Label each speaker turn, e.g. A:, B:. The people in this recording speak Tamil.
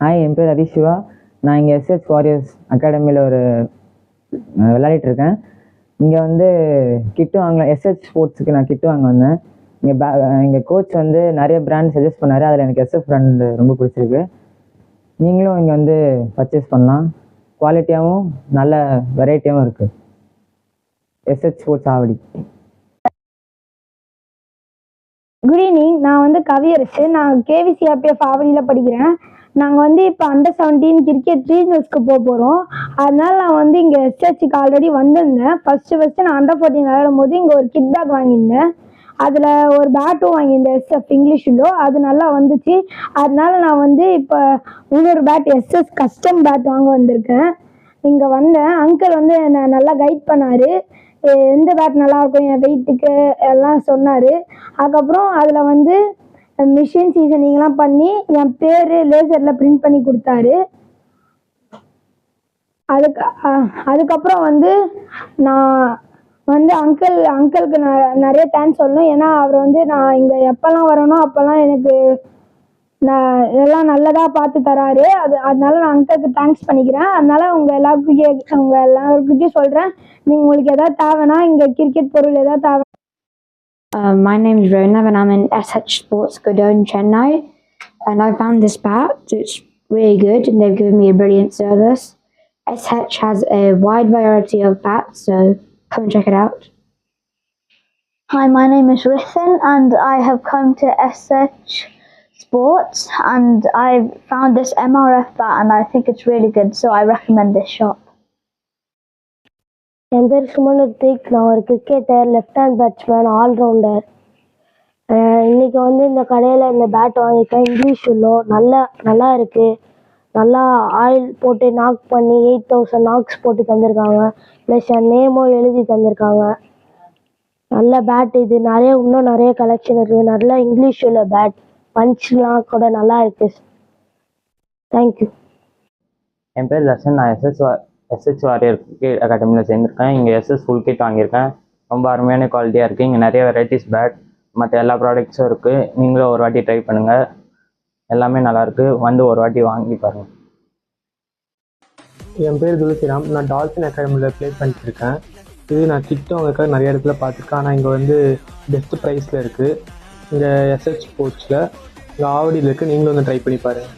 A: ஹாய், என் பேர் ஹரிஷிவா. நான் இங்கே எஸ்ஹெச் வாரியர்ஸ் அகாடமியில் விளையாடிட்டுருக்கேன். இங்கே வந்து கிட்டு வாங்கலாம், எஸ்ஹெச் ஸ்போர்ட்ஸுக்கு நான் கிட்டு வாங்க வந்தேன். எங்கள் கோச் வந்து நிறைய பிராண்ட் சஜஸ்ட் பண்ணார். அதில் எனக்கு எஸ்எஃப் பிராண்ட் ரொம்ப பிடிச்சிருக்கு. நீங்களும் இங்கே வந்து பர்ச்சேஸ் பண்ணலாம். குவாலிட்டியாகவும் நல்ல வெரைட்டியாகவும் இருக்குது. S H sports Avadi.
B: Good evening. நான் வந்து கவியரசு. நான் கேவிசிஆர்பிஎஃப் ஆவடியில் படிக்கிறேன். நாங்கள் வந்து இப்போ அண்டர் 17 கிரிக்கெட் ரீஜனல்ஸ்க்கு போகிறோம். அதனால நான் வந்து இங்கே எஸ்ஹெச்சுக்கு ஆல்ரெடி வந்திருந்தேன். ஃபஸ்ட்டு நான் அண்டர் 14 விளையாடும் போது இங்கே ஒரு கிட் பேக் வாங்கியிருந்தேன். அதில் ஒரு பேட்டும் வாங்கியிருந்தேன், எஸ்எஃப் இங்கிலீஷிலோ. அது நல்லா வந்துச்சு. அதனால நான் வந்து இப்போ இன்னொரு பேட் எஸ்எஸ் கஸ்டம் பேட் வாங்க வந்திருக்கேன். இங்கே வந்தேன். அங்கிள் வந்து என்னை நல்லா கைட் பண்ணார். எந்த பேட் நல்லாயிருக்கும், என் வெயிட்டுக்கு எல்லாம் சொன்னார். அதுக்கப்புறம் அதில் வந்து மிஷின் சீசனிங்லாம் பண்ணி என் பேர் லேசரில் பிரிண்ட் பண்ணி கொடுத்தாரு. அதுக்கப்புறம் வந்து நான் வந்து அங்கிளுக்கு நிறைய தேங்க்ஸ் சொல்லணும். ஏன்னா அவர் வந்து நான் இங்கே எப்போல்லாம் வரணும் அப்போல்லாம் எனக்கு நான் எல்லாம் நல்லதாக பார்த்து தராரு. அதனால நான் அங்கிளுக்கு தேங்க்ஸ் பண்ணிக்கிறேன். அதனால உங்கள் எல்லாருக்கிட்டையும் சொல்கிறேன், உங்களுக்கு எதாவது தேவைன்னா இங்கே கிரிக்கெட் பொருள் எதாவது தேவை.
C: My name is Ronav and I'm in SH Sports Godon, Chennai, and I found this bat. It's really good and they've given me a brilliant service. SH has a wide variety of bats, so come and check it out.
D: Hi, my name is Rithan and I have come to SH Sports and I found this MRF bat and I think it's really good, so I recommend this shop.
B: என் பேர் சுமன் ரித்திக். நான் ஒரு cricketer, left hand batsman, allrounder. இன்றைக்கி வந்து இந்த கடையில் இந்த பேட் வாங்கியிருக்கேன். இங்கிலீஷ் உள்ளோ நல்லா இருக்குது. நல்லா ஆயில் போட்டு நாக் பண்ணி 8000 நாக்ஸ் போட்டு தந்திருக்காங்க. ப்ளஸ் என் நேமும் எழுதி தந்திருக்காங்க. நல்ல பேட் இது. இன்னும் நிறைய கலெக்ஷன் இருக்குது. நல்லா இங்கிலீஷ் உள்ள பேட், பஞ்ச்லாம் கூட நல்லா இருக்குது. தேங்க்யூ.
E: என் பேர் தர்ஷன். நான் எஸ்ஹெச் வாரியர் கிரிக்கெட் அகாடமியில் சேர்ந்துருக்கேன். இங்கே எஸ்எஸ் ஃபுல் கிட் வாங்கியிருக்கேன். ரொம்ப அருமையான குவாலிட்டியாக இருக்குது. இங்கே நிறைய வெரைட்டிஸ் பேட், மற்ற எல்லா ப்ராடக்ட்ஸும் இருக்குது. நீங்களும் ஒரு வாட்டி ட்ரை பண்ணுங்கள். எல்லாமே நல்லாயிருக்கு. வந்து ஒரு வாட்டி வாங்கி பாருங்கள்.
F: என் பேர் துளசிராம். நான் டால்ஃபின் அகாடமியில் ப்ளே பண்ணிட்டுருக்கேன். இது நான் கிட் வாங்கறதுக்காக நிறைய இடத்துல பார்த்துருக்கேன். ஆனால் இங்கே வந்து பெஸ்ட்டு ப்ரைஸில் இருக்குது. இங்கே எஸ்ஹெச் ஸ்போர்ட்ஸில் இங்கே ஆவடியில் இருக்குது. நீங்களும் வந்து ட்ரை பண்ணி பாருங்கள்.